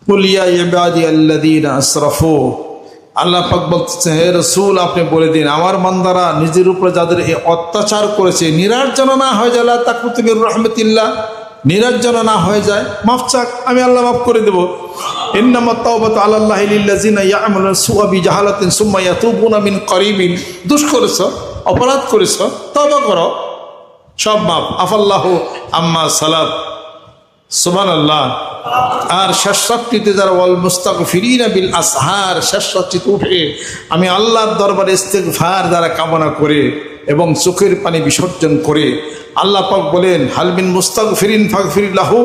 কুল ইয়া ইবাদিয়াল্লাযীনা আসরাফু, আল্লাহ পাক বলতেছেন হে রাসূল আপনি বলে দিন আমার বান্দারা নিজের উপরে যাদের এই অত্যাচার করেছে নিরার্জনা না হয়ে যায়, লা তাকনাতু মির রাহমাতিল্লাহ, নিরার্জনা না হয়ে যায়, মাফ চাক আমি আল্লাহ মাফ করে দেব। ইন্নামাত তাওবাতু আলাল্লাহি লিল্লাযিনা ইয়া'মালুনা সুআ বিজাহালাতিন সুম্মা ইয়াতুবুনা মিন করিবিন। দুষ করেছো, অপরাধ করেছো, তওবা করো, সব মাফ। আফাল্লাহু আম্মা সালাফ, সুবহানাল্লাহ। আর শেষ রাত্রিতে যারা ওয়াল মুস্তাগফিরিনা বিল আসহার, শেষ রাত্রিতে উঠে আমি আল্লাহর দরবারে ইস্তিগফার যারা কামনা করে এবং চোখের পানি বিসর্জন করে, আল্লাহ পাক বলেন হাল মিন মুস্তাগফিরিন ফাগফির লাহু,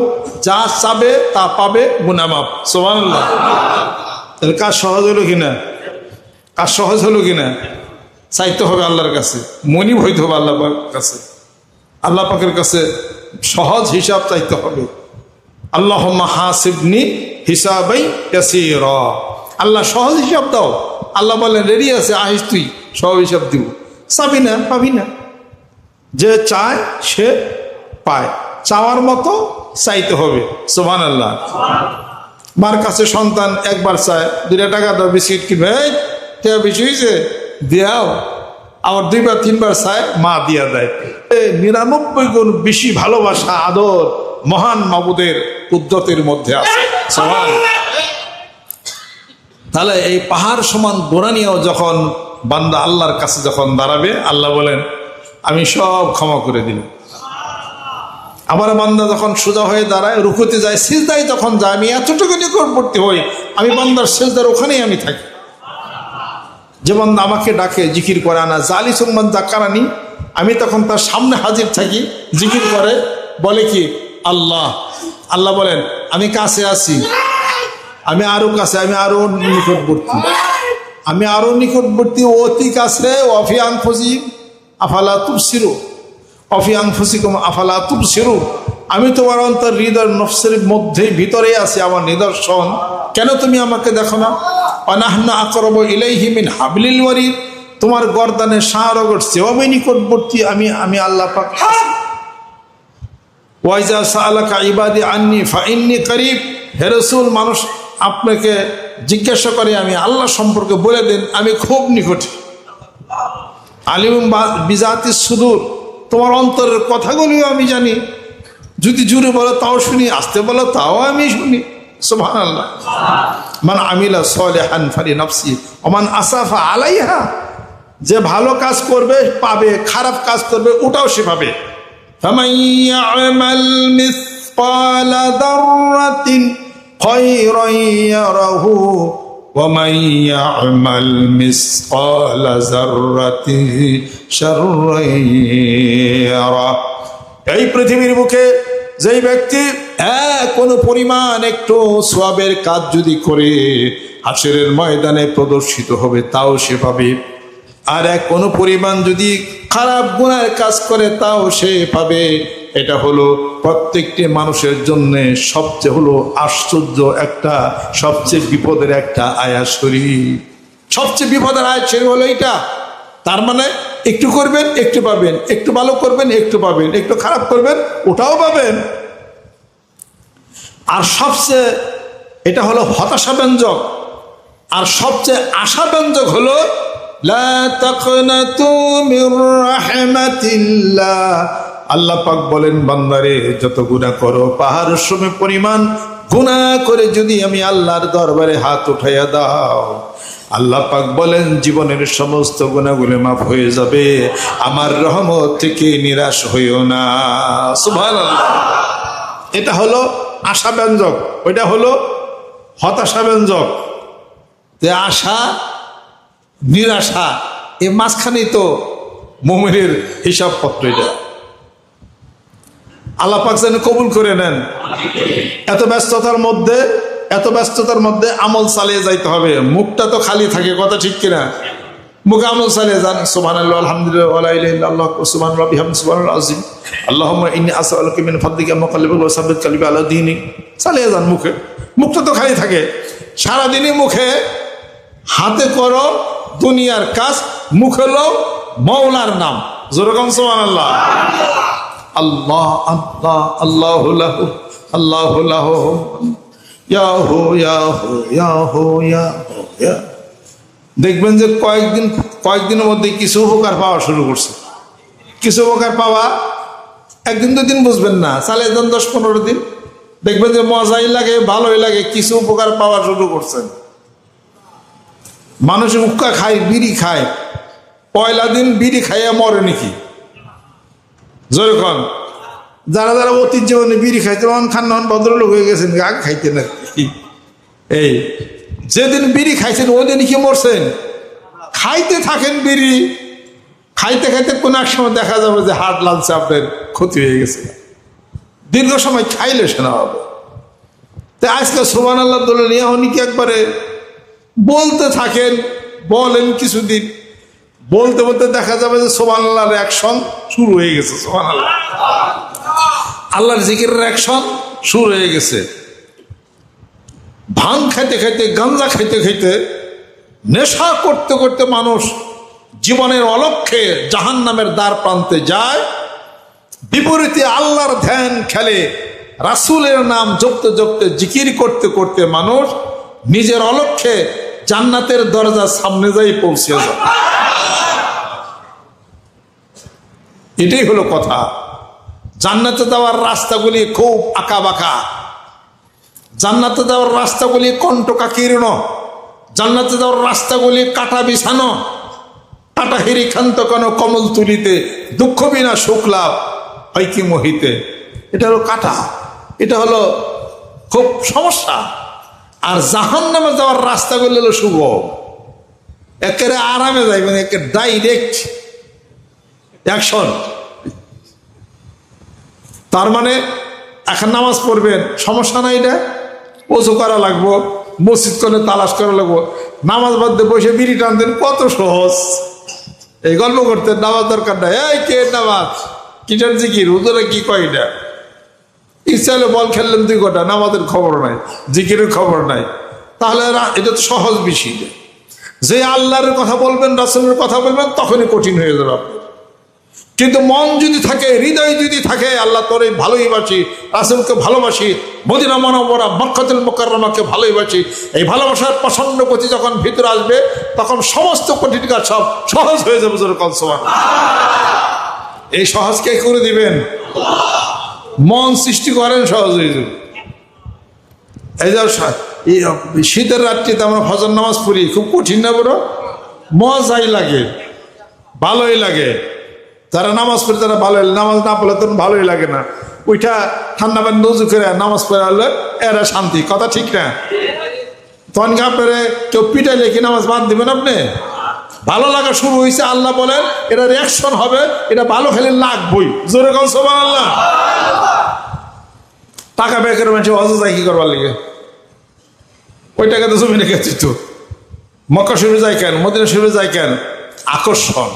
যা চাবে তা পাবে, গুনাহ মাফ। সুবহানাল্লাহ। তাহলে কাজ সহজ হলো কিনা? কাজ সহজ হলো কিনা? চাইতে হবে আল্লাহর কাছে, মনিব হইতে হবে আল্লাহ পাকের কাছে, আল্লাহ পাকের কাছে সহজ হিসাব চাইতে হবে। আল্লাহুম্মা হাসিবনি হিসাবাই ইয়াসীরা, আল্লাহ সহজ হিসাব দাও। আল্লাহ বলেন রেডি আছে, আহিস তুই সহজ হিসাব দিব। চাবি না, পাবি না। যে চায় সে পায়, চাওয়ার মতো চাইতে হবে। সুবহানাল্লাহ। মার কাছে সন্তান একবার চায় 2 টাকা দাও বিস্কিট কিনবে, টাকা বেশি হয়েছে দেও, আবার 2বার 3বার চায়, মা দিয়া দেয়। 99 গুণ বেশি ভালোবাসা আদর মহান মাবুদের কুদরতের মধ্যে আছে। তাহলে এই পাহাড় সমান গোনা নিয়েও যখন বান্দা আল্লাহর কাছে যখন দাঁড়াবে, আল্লাহ বলেন আমি সব ক্ষমা করে দিলাম। আমার বান্দা যখন সোজা হয়ে দাঁড়ায়, রুকুতে যায়, সিজদায় যখন যায়, আমি এতটুকু নিকটবর্তী হই, আমি বান্দার সিজদার ওখানেই আমি থাকি। যে বান্দা আমাকে ডাকে জিকির করে, আনা জালিসুম মান যাকারানি, আমি তখন তার সামনে হাজির থাকি, জিকির করে, বলে কি আল্লাহ। আল্লাহ বলেন আমি কাছে আছি, আমি আরো কাছে, আমি আরো নিকটবর্তী, আমি আরো নিকটবর্তী, অতি কাছে। ওয়াফি আনফুসিহিম আফালা তুবসিরু, ওয়াফি আনফুসিকুম আফালা তুবসিরু, আমি তোমার অন্তর হৃদয় নফসের মধ্যে ভিতরে আছি, আমার নিদর্শন, কেন তুমি আমাকে দেখো না? ওয়ানাহনু আকরাবু ইলাইহি মিন হাবলিল ওয়ারিদ, তোমার গর্দানে শাহরগের চেয়েও আমি নিকটবর্তী, আমি আল্লাহ পাক আছি। ওয়াইজা সাআলাকা ইবাদি আন্নি ফাইন্নী করিব, হে রাসূল মানুষ আপনাকে জিজ্ঞাসা করে আমি আল্লাহ সম্পর্কে বলে দেন আমি খুব নিকটে। আলিমুম বিজাতিস সুদূর, তোমার অন্তরের কথাগুলিও আমি জানি, যদি জোরে বলো তাও শুনি, আস্তে বলো তাও আমি শুনি। সুবহানাল্লাহ। মান আমিলা সালিহান ফালিনাফসি ওয়া মান আসাফা আলাইহা, যে ভালো কাজ করবে পাবে, খারাপ কাজ করবে ওটাও সে পাবে। ফামান ইয়া'মাল মিসকালা যাররাতিন খায়রান ইয়ারাহু ওয়া মান ইয়া'মাল মিসকালা যাররাতিন শাররান ইয়ারা। এই পৃথিবীর বুকে যেই ব্যক্তি কোনো পরিমাণ একটু সওয়াবের কাজ যদি করে, হাশরের ময়দানে প্রদর্শিত হবে, তাও সে পাবে। আর কোনো পরিমাণ যদি খারাপ গুনাহের কাজ করে, তাও সে পাবে। এটা হলো প্রত্যেকটি মানুষের জন্য সবচেয়ে হলো আশ্চর্য একটা, সবচেয়ে বিপদের একটা আয়াত শরীফ। সবচেয়ে বিপদের আয়াত শরীফ হলো এইটা। তার মানে একটু করবেন একটু পাবেন, একটু ভালো করবেন একটু পাবেন, একটু খারাপ করবেন ওটাও পাবেন। আর সবচেয়ে এটা হলো হতাশাব্যঞ্জক, আর সবচেয়ে আশাব্যঞ্জক হলো লা তাকনাতু মির রাহমাতিল্লাহ। আল্লাহ পাক বলেন বান্দারে যত গুনাহ করো, পাহাড় সম পরিমাণ গুনাহ করে যদি আমি আল্লাহর দরবারে হাত উঠাইয়া দাও, আল্লাহ পাক বলেন জীবনের সমস্ত গুনাহগুলো মাফ হয়ে যাবে, আমার রহমত থেকে নিরাশ হইও না। সুবহানাল্লাহ। এটা হলো আশাব্যঞ্জক, ওইটা হলো হতাশাব্যঞ্জক। যে আশা নিরাশা এ মাঝখানেই তো মুমিনের হিসাবপত্র। এটা আল্লাহ পাক যেন কবুল করে নেন। এত ব্যস্ততার মধ্যে আমল চালিয়ে যাইতে হবে। মুখটা তো খালি থাকে, কথা ঠিক কিনা? মুখে আমল চালিয়ে যান। সুবহানাল্লাহ, আলহামদুলিল্লাহ, ওয়া লা ইলাহা ইল্লাল্লাহ, সুবহানাল্লাহ বিহামদিহি, সুবহানাল্লাহ আযীম, আল্লাহুম্মা ইন্নী আসআলুকা মিন ফাদলিকা মুকাল্লিবাল ওয়া সাব্বিত কলবি আলা দীনিক। চালিয়ে যান মুখে, মুখটা তো খালি থাকে। সারাদিনই মুখে হাতে করো দুনিয়ার কাজ, মুখে লো মওলার নাম। যেরকম সুবহানাল্লাহ, আল্লাহ আল্লাহ, আল্লাহু লাহু, আল্লাহু লাহু, ইয়া হো ইয়া হো ইয়া হো ইয়া হো ইয়া। দেখবেন যে কয়েকদিনের মধ্যে কিছু উপকার পাওয়া শুরু করছে। কিছু উপকার পাওয়া একদিন দুদিন বুঝবেন না, চালিয়ে যান 10-15 দিন, দেখবেন যে মজাই লাগে, ভালোই লাগে, কিছু উপকার পাওয়া শুরু করছেন। মানুষ উক্কা খায়, বিড়ি খায়, পয়লা দিন বিড়ি খাইয়া মরে নাকি? যেরকম যারা যারা অতীত জীবনে বিড়ি খাইতে খান ভদ্রলোক হয়ে গেছেন, আগে খাইতেন আর কি। এই যেদিন বিড়ি খাইছেন ওই দিন কি মরছেন? খাইতে থাকেন বিড়ি, খাইতে খাইতে কোনো এক সময় দেখা যাবে যে হার্ট লাঞ্চে আপনার ক্ষতি হয়ে গেছে। দীর্ঘ সময় খাইলে শোনা হবে। তাই আজকে সুবহানাল্লাহ দলে নিয়ে অনেকে একবারে বলতে থাকেন, বলেন কিছুদিন, বলতে বলতে দেখা যাবে যে সুবহানাল্লাহর অ্যাকশন শুরু হয়ে গেছে। সুবহানাল্লাহ, আল্লাহর জিকিরের অ্যাকশন শুরু হয়ে গেছে। ভাং খাইতে খাইতে, গাঞ্জা খাইতে খাইতে, নেশা করতে করতে মানুষ জীবনের অলক্ষ্যে জাহান্নামের দ্বার প্রান্তে যায়। বিপরীতে আল্লাহর ধ্যান খেলে, রাসূলের নাম জপতে জপতে, জিকির করতে করতে মানুষ নিজের অলক্ষ্যে জান্নাতের দরজার সামনে যাই পৌঁছে যায়। এটাই হলো কথা। জান্নাতে যাওয়ার রাস্তাগুলি খুব আঁকা বাঁকা, জান্নাতে যাওয়ার রাস্তাগুলি কণ্টকাকীর্ণ, জান্নাতে যাওয়ার রাস্তাগুলি কাটা বিছানো, কাটা হিরিখান্ত কেন কমল তুলিতে, দুঃখ বিনা সুখ লাভ হয় কি মোহিতে। এটা হলো কাটা, এটা হলো খুব সমস্যা। আর জাহান্নামে যাওয়ার রাস্তাগুলি হলো শুভ, একেবারে আরামে যাইবেন, একে ডাইরেক্ট অ্যাকশন। তার মানে এখন নামাজ পড়বেন, সমস্যা নাই, এটা ওযু করা লাগবো, মসজিদ করে তালাশ করা লাগবো, নামাজ বাদ দিয়ে বসে বিড়ি টানতেন, কত সহজ। এই গল্প করতেন, নামাজ দরকার নাই, এই কে নামাজ, কিটার জিকির, হুজুরে কি কয়, এটা ইচ্ছা হলে বল খেললেন 2 ঘন্টা, নামাজের খবর নাই, জিকিরের খবর নাই। তাহলে এটা তো সহজ বিষয়। যে আল্লাহর কথা বলবেন, রাসূলের কথা বলবেন, তখনই কঠিন হয়ে যাবে আপনার। কিন্তু মন যদি থাকে, হৃদয় যদি থাকে, আল্লাহ তোরে ভালোই বাসি, রাসূলকে ভালোবাসি, মদিনা মুনাওয়ারা মক্কাতুল মুকাররমাকে ভালোই বাসি, এই ভালোবাসার প্রচন্ড গতি যখন ভিতরে আসবে, তখন সমস্ত কঠিন কাজ সব সহজ হয়ে যাবে। সুবহানাল্লাহ। এই সহজ কে করে দিবেন? মন সৃষ্টি করেন, সহজ হয়ে যাবে। এই যে শীতের রাত্রিতে আমরা ফজর নামাজ পড়ি, খুব কঠিন না বড়? মজাই লাগে, ভালোই লাগে। যারা নামাজ পড়ে তারা ভালো, নামাজ না পড়লে তখন ভালোই লাগে না। ওইটা ঠান্ডা পানি নজু করে নামাজ পড়ে হলে এরা শান্তি, কথা ঠিক না? তখন আপনারে কেউ পিটাইলে কি নামাজ বাদ দিবেন আপনি? ভালো লাগা শুরু হয়েছে, আল্লাহ বলেন এটা রিয়াকশন হবে, এটা ভালো খেলে লাগবই। জোরে কল সুবহানাল্লাহ। টাকা ব্যয় করে মানুষ হজ যায় কি করবার লাগে? ওই টাকা তো জমি রেখেছি তো। মক্কা শরীফে যায় কেন, মদিনা শরীফে যায় কেন? আকর্ষণ।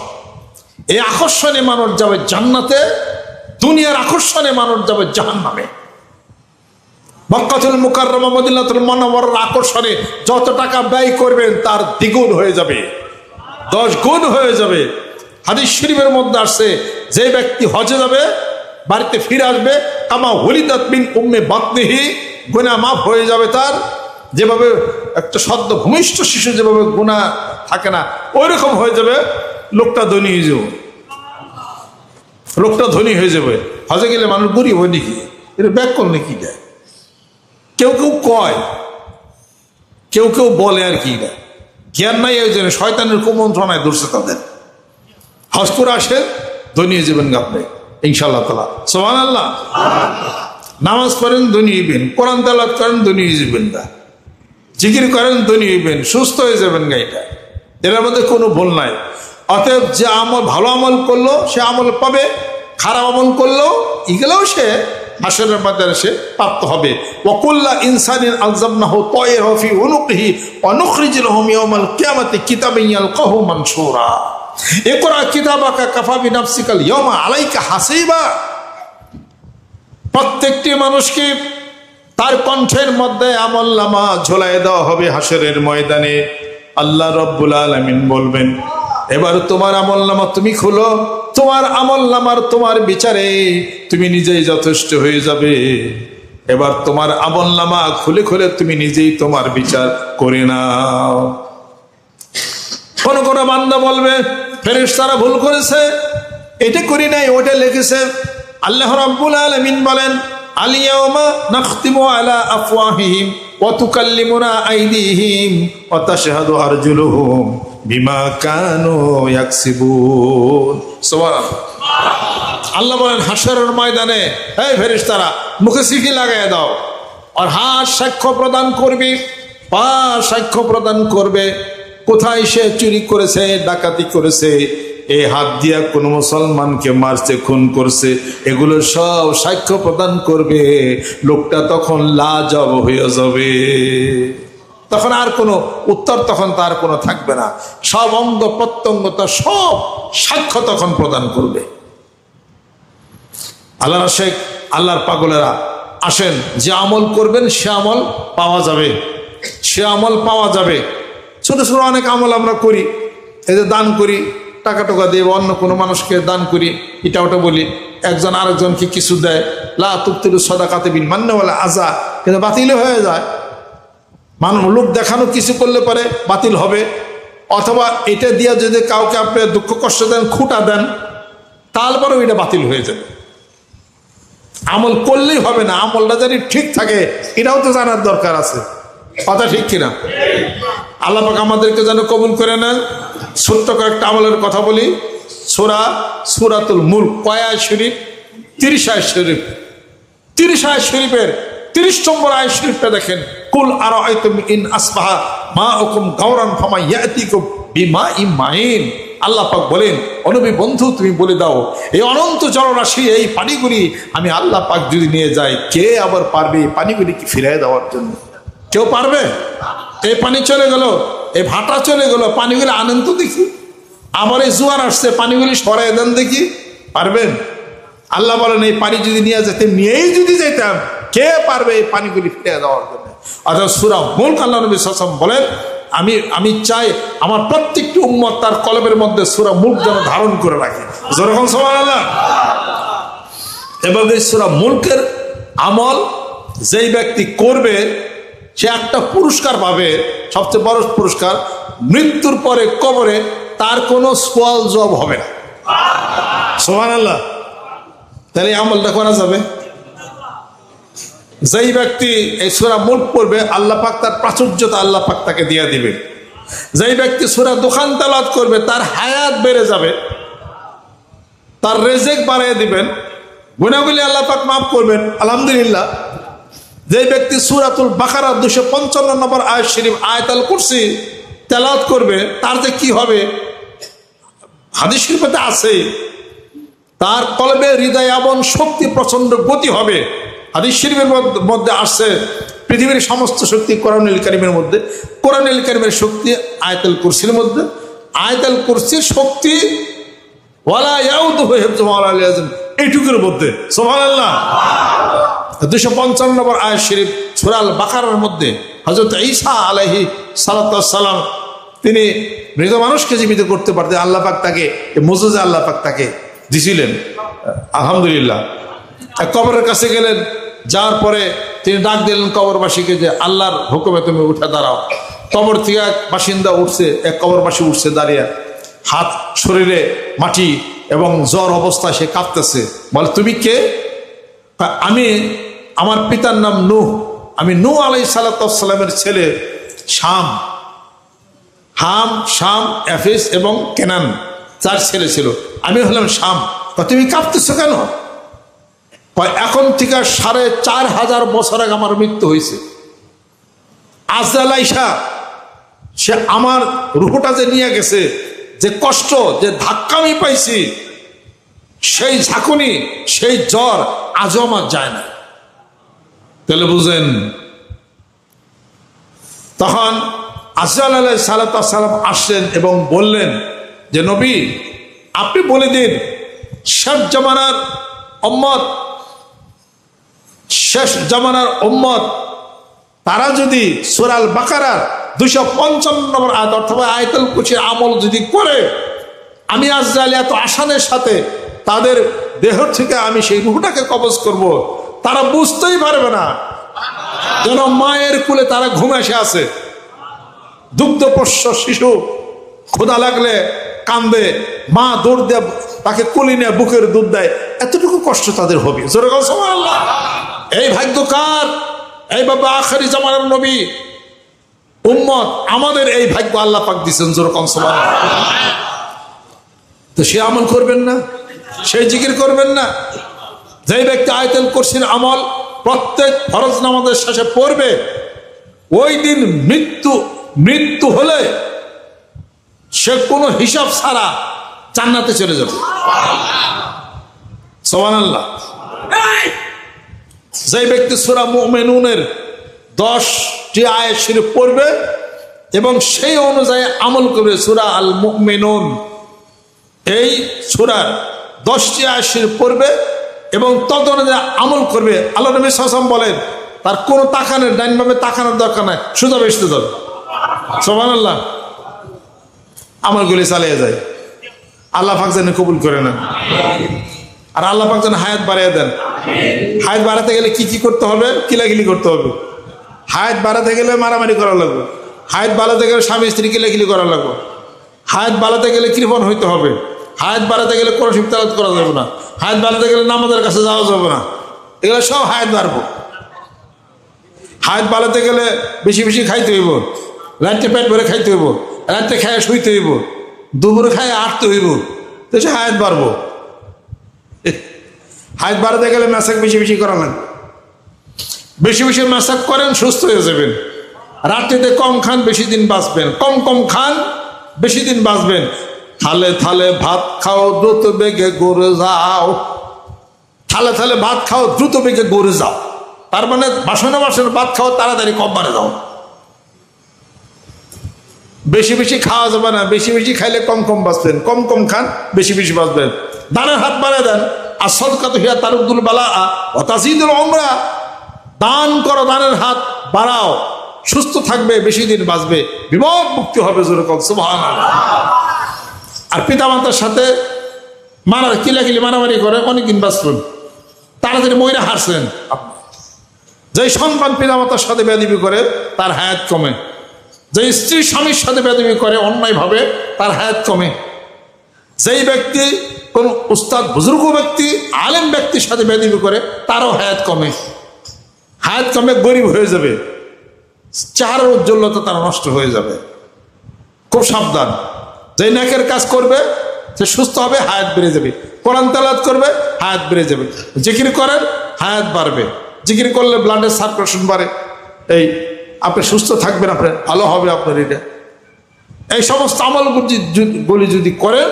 এই আকর্ষণে মানুষ যাবে জান্নাতে, দুনিয়ার আকর্ষণে মানুষ যাবে জাহান্নামে। মক্কাতুল মুকাররমা মদিনাতুল মুনাওয়ারার আকর্ষণে যত টাকা ব্যয় করবেন তার দ্বিগুণ হয়ে যাবে, 10 গুণ হয়ে যাবে। হাদিস শরীফের মধ্যে আসছে, যে ব্যক্তি হজে যাবে, বাড়িতে ফিরে আসবে, কামা ওয়ালিদাত মিন উম্মি বাতনিহি, গুনাহ মাফ হয়ে যাবে তার। যেভাবে একটা সদ্য ভূমিষ্ঠ শিশু যেভাবে গুনাহ থাকে না, ওই রকম হয়ে যাবে। লোকটা ধনী হয়ে যাবে, লোকটা ধনী হয়ে যাবে। হজে গেলে মানুষ গরিব হয় নাকি? এটা ব্যাক করলে কি দেয়? কেউ কেউ কয়, কেউ কেউ বলে আর কি, না জ্ঞান নাই, ওই জন্য শয়তানের কুমন্ত্রণায় ধরছে তাদের। হজ করে আসে, ধনী হয়ে যাবেন আপনি ইনশাআল্লাহ তাআলা। সুবহানাল্লাহ। নামাজ পড়েন, ধনী হইবেন। কোরআন তেলাওয়াত করেন, ধনী হয়ে যাবেন না। জিকির করেন, ধনী হইবেন, সুস্থ হয়ে যাবেন না। এটার মধ্যে কোনো ভুল নাই। অতএব যে আমল, ভালো আমল করলো সে আমল পাবে, খারাপ আমল করলেও এগুলোও সে হাসরের ময়দানে সে প্রাপ্ত হবে। ওয়াকুল্লা ইনসানিন আলজামনাহু তায়রাহু ফি উনুকিহি ওয়া নুখরিজু লাহু ইয়াওমাল কিয়ামাতি কিতাবান ইয়ালকাহু মানশুরা। ইকরা কিতাবাকা কাফা বিনাফসিকাল ইয়াওমা আলাইকা হাসিবা। প্রত্যেকটি মানুষকে তার কণ্ঠের মধ্যে আমলনামা ঝোলাই দেওয়া হবে হাসরের ময়দানে। আল্লাহ রব্বুল আলামিন বলবেন, এবার তোমার আমলনামা তুমি খুলো, তোমার আমলনামার তোমার বিচারে তুমি নিজেই যথেষ্ট হয়ে যাবে। এবার তোমার আমলনামা খুলে খুলে তুমি নিজেই তোমার বিচার করে নাও। কোন কোন বান্দা বলবে ফেরেশতারা ভুল করেছে, এটা করি নাই, ওটা লিখেছে। আল্লাহ রাব্বুল আলামিন বলেন আল-ইয়াওমা নাখতিমু আলা আফওয়াহিহিম ওয়া তুকাল্লিমুনা আইদিহিম ওয়া তাশহাদু আরজুলুহুম বিমা কানু ইয়াকসিবুন। সুবহানাল্লাহ। আল্লাহ বলেন হাশরের ময়দানে এই ফেরেশতারা মুখে সিটি লাগায় দাও, আর হাত সাক্ষ্য প্রদান করবে, পা সাক্ষ্য প্রদান করবে কোথায় সে চুরি করেছে, ডাকাতি করেছে, এই হাত দিয়া কোন মুসলমানকে মারছে, খুন করছে, এগুলো সব সাক্ষ্য প্রদান করবে। লোকটা তখন লাজব হয়ে যাবে, তখন আর কোনো উত্তর তখন তার কোনো থাকবে না। সব অঙ্গ প্রত্যঙ্গ তার সব সাক্ষ্য তখন প্রদান করবে। আল্লাহর শেখ, আল্লাহর পাগলেরা আসেন, যে আমল করবেন সে আমল পাওয়া যাবে, সে আমল পাওয়া যাবে। ছোট ছোট অনেক আমল আমরা করি, এই যে দান করি, টাকা টাকা দিয়ে অন্য কোনো মানুষকে দান করি, এটা ওটা বলি, একজন আরেকজনকে কিছু দেয়, লা তুবতিলু সাদাকাতি বিল মান্নি ওয়াল আযা, কিন্তু বাতিল হয়ে যায়। মানুষ লোক দেখানো কিছু করলে পরে বাতিল হবে। অথবা এটা দিয়ে যদি কাউকে আপনি দুঃখ কষ্ট দেন, খুঁটা দেন, তারপরেও এটা বাতিল হয়ে যাবে। আমল করলেই হবে না, আমলটা যদি ঠিক থাকে এটাও তো জানার দরকার আছে, কথা ঠিক কিনা? আল্লাহ পাক আমাদেরকে যেন কবুল করে নেন। ছোট্ট কয়েকটা আমলের কথা বলি। সূরাতুল মুলক কয় আয়াত শরীফ? 30 আয়াত শরীফ। 30 আয়াত শরীফের 30 নম্বর আয়াত শরীফটা দেখেন, কুল আরাআইতুম ইন আসবাহা মাউকুম গাওরান ফামা ইয়াতিকুম বিমাইন মাইন। আল্লাহ পাক বলেন, ও নবী বন্ধু তুমি বলে দাও, এই অনন্ত জলরাশি, এই পানিগুলি আমি আল্লাহ পাক যদি নিয়ে যাই, কে আবার পারবে এই পানিগুলিকে ফিরিয়ে দেওয়ার জন্য? কেউ পারবে? এই পানি চলে গেল, এই ভাটা চলে গেল, পানিগুলি আনেন তো দেখি। আবার এই জোয়ার আসছে, পানিগুলি সরাই দেন দেখি, পারবেন? আল্লাহ বলেন এই পানি যদি নিয়ে যেতে, নিয়েই যদি যেতাম, কে পারবে এই পানিগুলি ফিরিয়ে দেওয়ার জন্য? অর্থাৎ সূরা মুলক আল্লাহ নবী সাল্লাল্লাহু আলাইহি ওয়াসাল্লাম বলেন, আমি চাই আমার প্রত্যেকটি উম্মত তার কলবের মধ্যে সূরা মুলক যেন ধারণ করে রাখে। যেরকম সুবহানাল্লাহ। এবং এই সূরা মুলকের আমল যেই ব্যক্তি করবে সে একটা পুরস্কার পাবে, সবচেয়ে বড় পুরস্কার, মৃত্যুর পরে কবরে তার কোনো সওয়াল জবাব হবে না। সুবহানাল্লাহ। তাহলে আমলটা করা যাবে। যেই ব্যক্তি এই সূরা মুলক পড়বে, আল্লাহ পাক তার প্রাচুর্যতা আল্লাহ পাক তাকে দিয়ে দিবে। যেই ব্যক্তি সূরা দুখান তেলাওয়াত করবে, তার হায়াত বেড়ে যাবে, তার রিজিক বাড়িয়ে দিবেন, গুনাহগুলি আল্লাহ পাক মাফ করবেন, আলহামদুলিল্লাহ। যে ব্যক্তি সূরাতুল বাকারা 255 নম্বর আয়াত শরীফ আয়াতুল কুরসি তেলাওয়াত করবে, তার যে কি হবে হাদিস শরীফে আছে, তার কলবে হৃদয় এমন শক্তি প্রচন্ড গতি হবে। হাদিস শরীফের মধ্যে আসছে পৃথিবীর সমস্ত শক্তি কোরআনুল কারীমের মধ্যে, কোরআনুল কারীমের শক্তি আয়াতুল কুরসির মধ্যে, আয়াতুল কুরসির শক্তি ওয়ালা ইয়াউদুহু হিফযুহা ওয়া আল আযম এইটুকুর মধ্যে। সুবহানাল্লাহ। 255 নম্বর আয়াত শরীফ সূরা আল বাকারার মধ্যে হযরত ঈসা আলাইহি সালাতু ওয়াস সালাম তিনি মৃত মানুষকে জীবিত করতে পারতেন। আল্লাহ পাক তাকে মুজিজা আল্লাহ পাক তাকে দিছিলেন, আলহামদুলিল্লাহ। কবরের কাছে গেলেন, যাওয়ার পরে তিনি ডাক দিলেন কবরবাসীকে যে আল্লাহর হুকুমে তুমি উঠে দাঁড়াও। কবর থেকে এক বাসিন্দা উঠছে, এক কবরবাসী উঠছে দাঁড়িয়ে, হাত শরীরে মাটি এবং জ্বর অবস্থায় সে কাঁপতেছে। বলে তুমি কে? আমি, আমার পিতার নাম নূহ, আমি নূহ আলাইহিস সালাতু ওয়াস সালামের ছেলে শাম। হাম, শাম, এফেস এবং কেনান 4 ছেলে ছিল, আমি হলাম শাম। তুমি কাঁপতেছো কেন? এখন থেকে 4500 বছর আগে আমার মৃত্যু হয়েছে। আজরাইল আইসা সে আমার রূহটা যে নিয়ে গেছে, যে কষ্ট, যে ধাক্কা আমি পাইছি, সেই ঝাঁকুনি, সেই জ্বর আজও আমার যায় না। তাহলে বুঝেন, তখন আজরাইল আলাইহিস সালাতু ওয়াস সালাম আসলেন এবং বললেন যে নবী আপনি বলে দিন, শেষ জামানার উম্মত, শেষ জামানার উম্মত তারা যদি সূরা আল বাকারার 255 নম্বর আয়াত অথবা আয়াতুল কুরসির আমল যদি করে, আমি আজরাইল এত আসানের সাথে তাদের দেহ থেকে আমি সেই রূহটাকে কবজ করব, তারা বুঝতেই পারবে না যেন মায়ের কুলে তারা ঘুমাসে আছে। দুগ্ধপোষ্য শিশু ক্ষুধা লাগলে কান্দে, মা দৌড় দিয়ে তাকে কুলি নিয়ে বুকের দুধ দেয়, এতটুকু কষ্ট তাদের হবে। জোরে বল সুবহানাল্লাহ। এই ভাগ্য কার? এই বাবা আখেরি জামানার নবী উম্মত, আমাদের এই ভাগ্য আল্লাহ পাক দিয়েছেন। জোরে বল সুবহানাল্লাহ। তো সে আমল করবেন না, সেই জিকির করবেন না? যে ব্যক্তি আয়াতুল কুরসির আমল প্রত্যেক ফরজ নামাজের শেষে পড়বে, ওই দিন মৃত্যু হলে সে কোনো হিসাব ছাড়া জান্নাতে চলে যাবে। সুবহানাল্লাহ। যে ব্যক্তি সূরা মুমিনুনের 10টি আয়াত শরীফ পড়বে এবং সেই অনুযায়ী আমল করবে, সূরা আল মুমিনুন এই সূরার 10টি আয়াত শরীফ পড়বে এবং তদ অনুযায়ী আমল করবে, আল্লাহ নবী সাল্লাল্লাহু আলাইহি ওয়াসাল্লাম বলেন তার কোনো তাকানোর, ডাইন বামে তাকানোর দরকার নাই, সোজা বেহেশতে যাবে। সুবহানাল্লাহ। আমলগুলি চালিয়ে যায়। আল্লাহ পাক যেন কবুল করে নেন, আর আল্লাহ পাক যেন হায়াত বাড়িয়ে দেন। হায়াত বাড়াতে গেলে কি কি করতে হবে? কিলাকিলি করতে হবে। হায়াত বাড়াতে গেলে মারামারি করা লাগবে। হায়াত বাড়াতে গেলে স্বামী স্ত্রী কিলাকিলি করা লাগবে। হায়াত বাড়াতে গেলে কৃপণ হইতে হবে। হায়াত বাড়াতে গেলে কোনো শিব তেলাওয়াত করা যাবে না। হায়াত বাড়াতে গেলে নামাজের কাছে যাওয়া যাবে না। এগুলো সব হায়াত বাড়বো। হায়াত বাড়াতে গেলে বেশি বেশি খাইতে হইব, রাত্রে পেট ভরে খাইতে হইব, রাত্রে খায় শুইতে হইব, দুপুরে খায় আটতে হইব, তো সে হায়াত বাড়বো। হায়াত বাড়াতে গেলে মেসাক বেশি বেশি করা লাগবে। বেশি বেশি মেসাক করেন, সুস্থ হয়ে যাবেন। রাত্রিতে কম খান, বেশি দিন বাঁচবেন। কম কম খান, বেশি দিন বাঁচবেন। থালে থালে ভাত খাও, দ্রুত বেগে গড়ে যাও। থালে থালে ভাত খাও, দ্রুত বেগে গড়ে যাও। তার মানে বাসনে বাসনে ভাত খাও, তাড়াতাড়ি কব্বারে যাও। বেশি বেশি খাওয়া যাবে না। বেশি বেশি খাইলে কম কম বাঁচবেন। কম কম খান, বেশি বেশি বাঁচবেন। দানের হাত বাড়িয়ে দেন। আর সদকাত হিয়া তারুদ্দুল বালা ওয়া তাজিদুল উমরা। দান করো, দানের হাত বাড়াও, সুস্থ থাকবে, বেশি দিন বাঁচবে, বিপদ মুক্তি হবে। জোরে বল সুবহানাল্লাহ। আর পিতামাতার সাথে কিলাকিলি মারামারি করে অনেকদিন বাঁচবেন, তাড়াতাড়ি মইরা হারছেন। যে সন্তান পিতামাতার সাথে বেয়াদবি করে তার হায়াত কমে। যে স্ত্রী স্বামীর সাথে বেয়াদবি করে অন্যায়ভাবে, তার হায়াত কমে। যেই ব্যক্তি কোন উস্তাদ বুজুর্গ ব্যক্তি আলেম ব্যক্তির সাথে বেয়াদবি করে, তারও হায়াত কমে। হায়াত কমে, গরিব হয়ে যাবে, চেহারার উজ্জ্বলতা তারা নষ্ট হয়ে যাবে। খুব সাবধান। যে নেকের কাজ করবে সে সুস্থ হবে, হায়াত বেড়ে যাবে। কোরআন তেলাওয়াত করবে, হায়াত বেড়ে যাবে। জিকির করেন, হায়াত বাড়বে। জিকির করলে ব্লাডের সার্কুলেশন বাড়ে, এই আপনি সুস্থ থাকবেন, আপনার ভালো হবে। আপনার এটা এই সমস্ত আমলগুলি যদি করেন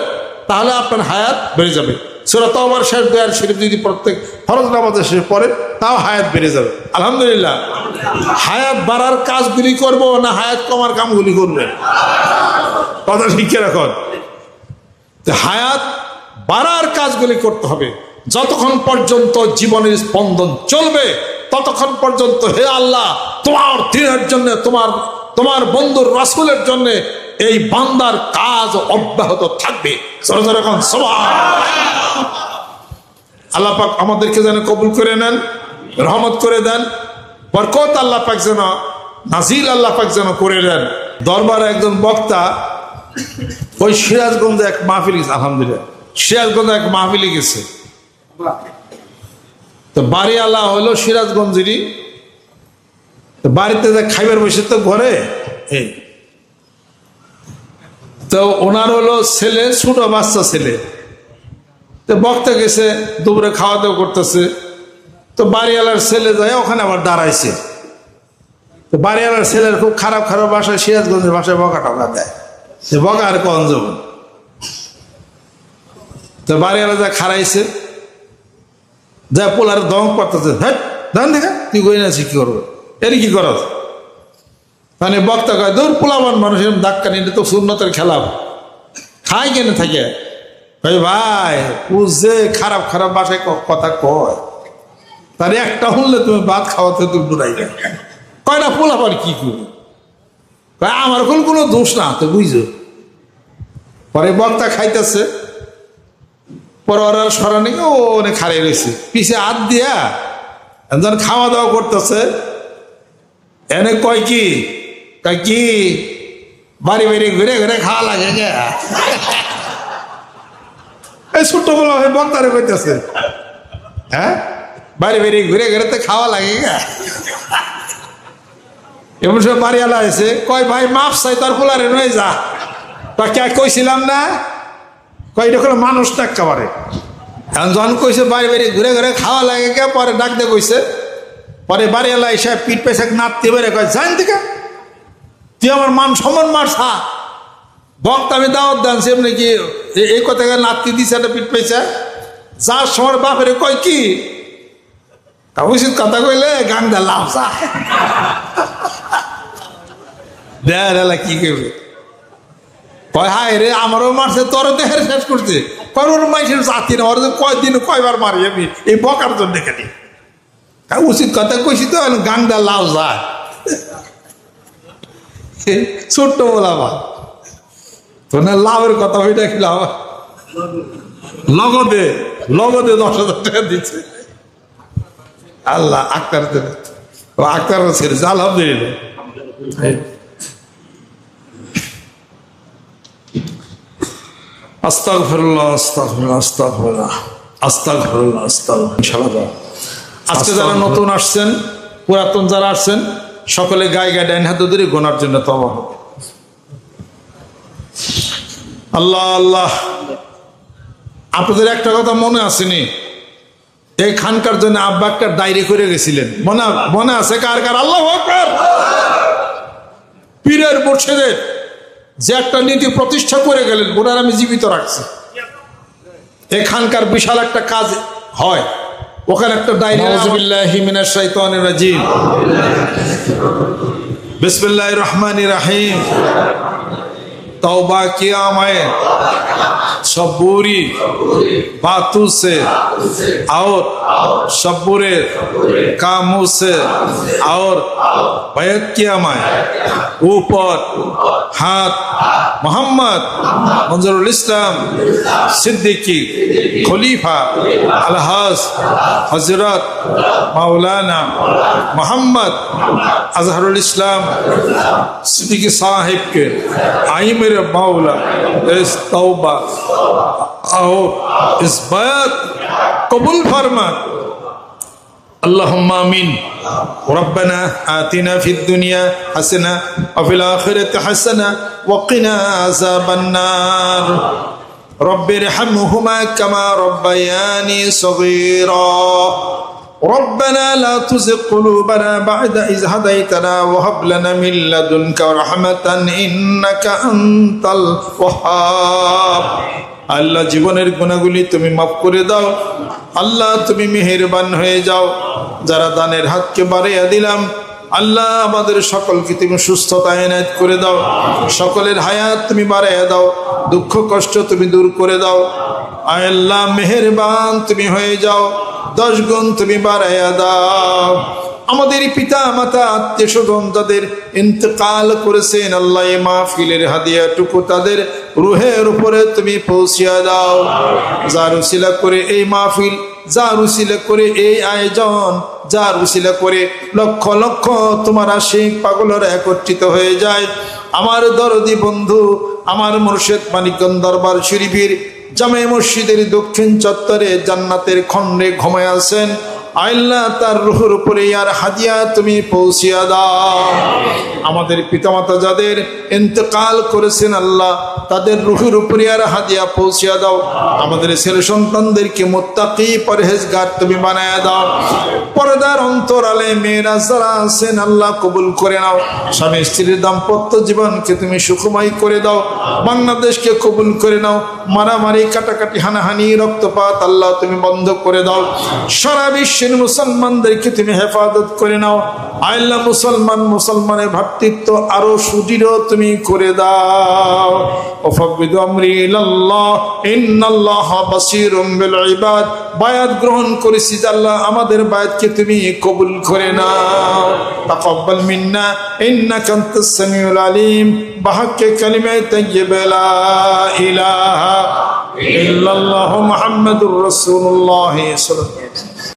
তাহলে আপনার হায়াত বেড়ে যাবে। সূরা তাওবার শেষ দোয়ার শরীফ যদি প্রত্যেক ফরজ নামাজের শেষে পড়ে, তাও হায়াত বেড়ে যাবে। আলহামদুলিল্লাহ। হায়াত বাড়ার কাজগুলি করব না হায়াত কমার কামগুলি করবেন? কথা শিখে রাখুন। হায়াত বাড়ার কাজগুলি করতে হবে। যতক্ষণ পর্যন্ত জীবনের স্পন্দন চলবে ততক্ষণ পর্যন্ত হে আল্লাহ, তোমার দিনের জন্য, তোমার বন্ধুর রাসূলের জন্য এই বান্দার কাজ অব্যাহত থাকবে। আল্লাহ পাক আমাদেরকে যেন কবুল করে নেন, রহমত করে দেন, বরকত আল্লাহ পাক যেন নাজিল আল্লাহ পাক যেন করে দেন। দরবারে একজন বক্তা ওই সিরাজগঞ্জে এক মাহফিল গেছে। আলহামদুলিল্লাহ, সিরাজগঞ্জে এক মাহফিলে গেছে। তো বাড়ি আল্লাহ হলো সিরাজগঞ্জেরই। তো বাড়িতে যে খাইবার বসে তো ঘরে, তো ওনার হলো ছেলে, ছোট বাচ্চা ছেলে। তো বক্তা গেছে, দুপুরে খাওয়া দাওয়া করতেছে। তো বাড়িওয়ালার ছেলে যায় ওখানে আবার দাঁড়াইছে। তো বাড়িওয়ালার ছেলের খুব খারাপ খারাপ ভাষায়, সিরাজগঞ্জের ভাষায় বকা টকা দেয়। সে বকা আর কন যাব। তো বাড়িওয়ালা যা খারাইছে, যা পোলার দম করতেছে, হ্যাঁ ধান দেখা তুই গই না, কি করবো, এর কি কর? মানে বক্তা কয়, দূর পোলাবান মানুষ এরকম ধাক্কা নিলে তো সুন্নতের খেলাফ, খাই কেন থাকে? ভাই ও যে খারাপ খারাপ বাসায় কথা কয়, তার একটা শুনলে তুমি ভাত খাওয়াতে তুমি ডুরাই না। কয় না পোলাপান কি করবে? আমার কোনো দোষ না, তো বুঝছো। পরে বক্তা খাইতেছে, পরে ওরা সরানি ও অনেক খারাই রয়েছে, পিছে হাত দিয়া একজন খাওয়া দাওয়া করতেছে, এনে কয় কি বাড়ি বাড়ি ঘুরে ঘুরে খাওয়া লাগে গে। এই ছোট্ট বলা হয় বক্তারে কইতেছে, হ্যাঁ বাড়ি বাড়ি ঘুরে ঘুরে তো খাওয়া লাগে গে। এমন সব বাড়িওয়ালা হয়েছে, কয় ভাই মাফ চাই তোর পোলারে নয় যা, কে কইছিলাম না, কয় এটা কোনো মানুষ না একেবারে। এখন যখন কইছে বাড়ি বাড়ি ঘুরে ঘুরে খাওয়া লাগে কে, পরে ডাক দিয়ে কইছে, পরে বাড়িওয়ালা এসে পিঠ পেছে নাতি বেড়ে কয় জান থেকে তুই আমার মান সম্মান মারছা, বক্তা আমি দাওয়াত দানছি এমনি কি এই কথা নাতি দিছে একটা পিঠ পেছে, যার সময় বাপের কয় কি তা উচিত কথা কইলে গাং দা লাভ যা দেয়ালা কি করবে, কয় হায় রে আমারও মারছে তোর দেহের শেষ করছে, কয় ওর মাইসের জাতি না, ওর কয়দিন কয়বার মারি আমি এই বকার জন্য খালি, উচিত কথা কইছি তো গাং দা লাভ যায়। ছোট্ট বলাবা তো না লাভের কথা ওইটা কি লাভ, লগদে 10,000 টাকা দিচ্ছে আল্লাহ আক্তার আক্তার ছেড়েছে আলহামদুলিল্লাহ। আস্তাগফিরুল্লাহ আস্তাগফিরুল্লাহ আস্তাগফিরুল্লাহ আস্তাগফিরুল্লাহ আস্তাগফিরুল্লাহ। ইনশাআল্লাহ আজকে যারা নতুন আসছেন, পুরাতন যারা আসছেন, সকলে গায়ে গায়ে ডাইন হাত ধরে গোনার জন্য তওবা হবে। আল্লাহ আল্লাহ, আপনাদের একটা কথা মনে আসেনি, এই খানকার জন্য আব্বা একটা ডায়েরি করে গেছিলেন, মনে আছে কার কার? আল্লাহু আকবার। পীরের মুর্শিদের যে একটা নীতি প্রতিষ্ঠা করে গেলেন, ওনার আমি জীবিত রাখছি। এই খানকার বিশাল একটা কাজ হয়, ওখানে একটা ডায়েরি। আউযুবিল্লাহি মিনাশ শাইতানির রাজিম, বিসমিল্লাহির রহমানির রহিম। तौबा किया मैं सब बुरी बातों से और सब बुरे कामों से, और बैत किया मैं ऊपर हाथ मोहम्मद मंजरुल इस्लाम सिद्दीकी खलीफा अलहाज हजरत मौलाना मोहम्मद अजहरुल इस्लाम सिद्दीकी साहिब के आई मेरे मौला इस तौबा और इस बैत कबूल फरमा। अल्लाहुम्मा आमीन। रब्बना आतिना फिद दुनिया हसना व फिल आखिरति हसना व क़िना अज़ाबन्नार। रब्बिरहमहुमा कमा रब्बयानी सगीरा। रब्बना ला तुज़िग़ क़ुलूबना बअद इज़ हदैतना व हब लना मिन लदुनका रहमतन इन्नका अंतल वहाब। আল্লাহ জীবনের গুনাহগুলি তুমি মাফ করে দাও, আল্লাহ তুমি মেহেরবান হয়ে যাও। যারা দানের হাতকে বাড়িয়ে দিলাম, আল্লাহ আমাদের সকলকে তুমি সুস্থতা এনায়েত করে দাও, সকলের হায়াত তুমি বাড়িয়ে দাও, দুঃখ কষ্ট তুমি দূর করে দাও। আয় আল্লাহ মেহেরবান তুমি হয়ে যাও, 10 গুণ তুমি বাড়াইয়া দাও। আমাদের পিতা মাতা আত্মীয় স্বজন যাদের ইন্তেকাল করেছেন, আল্লাহ এই মাহফিলের হাদিয়াটুকু তাদের রুহের উপরে তুমি পৌঁছিয়া দাও। যার উসিলা করে এই মাহফিল, যার উসিলা করে এই আয়োজন, যার উসিলা করে লক্ষ লক্ষ তোমার আশিক পাগলরা একত্রিত হয়ে যায়, আমার দরদি বন্ধু, আমার মুর্শিদ মানিকগঞ্জ দরবার শরীফের জামে মসজিদের দক্ষিণ চত্বরে জান্নাতের খণ্ডে ঘুমায় আছেন, আল্লাহ তার রুহের উপরে আর হাদিয়া তুমি পৌঁছিয়া দাও। আমাদের পিতামাতা যাদের ইন্তেকাল করেছেন, আল্লাহ তাদের রুহের উপরে আর হাদিয়া পৌঁছিয়া দাও। আমাদের ছেলে সন্তানদেরকে মুত্তাকি পরহেজগার তুমি বানায়া দাও। পর্দার অন্তরালে মেয়েরা যারা আছেন, আল্লাহ কবুল করে নাও। স্বামী স্ত্রীর দাম্পত্য জীবনকে তুমি সুখময় করে দাও। বাংলাদেশকে কবুল করে নাও। মারামারি, কাটাকাটি, হানাহানি, রক্তপাত আল্লাহ তুমি বন্ধ করে দাও। সারা বিশ্বের মুসলমানদেরকে তুমি হেফাজত করে নাও। আল্লাহ মুসলমানের ভ্রাতৃত্ব আরো সুদৃঢ় তুমি করে দাও। ওয়াফাবিদু আমরি ইলাল্লাহ ইন্নাল্লাহা বাসীরুম বিল ইবাদ। বায়াত গ্রহণ করেছি, আল্লাহ আমাদের বায়াতকে তুমি কবুল করে নাও। তাকাব্বাল মিন্না ইন্নাকা আনতাস সামিউল আলিম। বিহাক্কি কালিমায়ে তাইয়্যিবা লা ইলাহা ইল্লাল্লাহু মুহাম্মাদুর রাসূলুল্লাহ সাল্লাল্লাহু আলাইহি ওয়াসাল্লাম।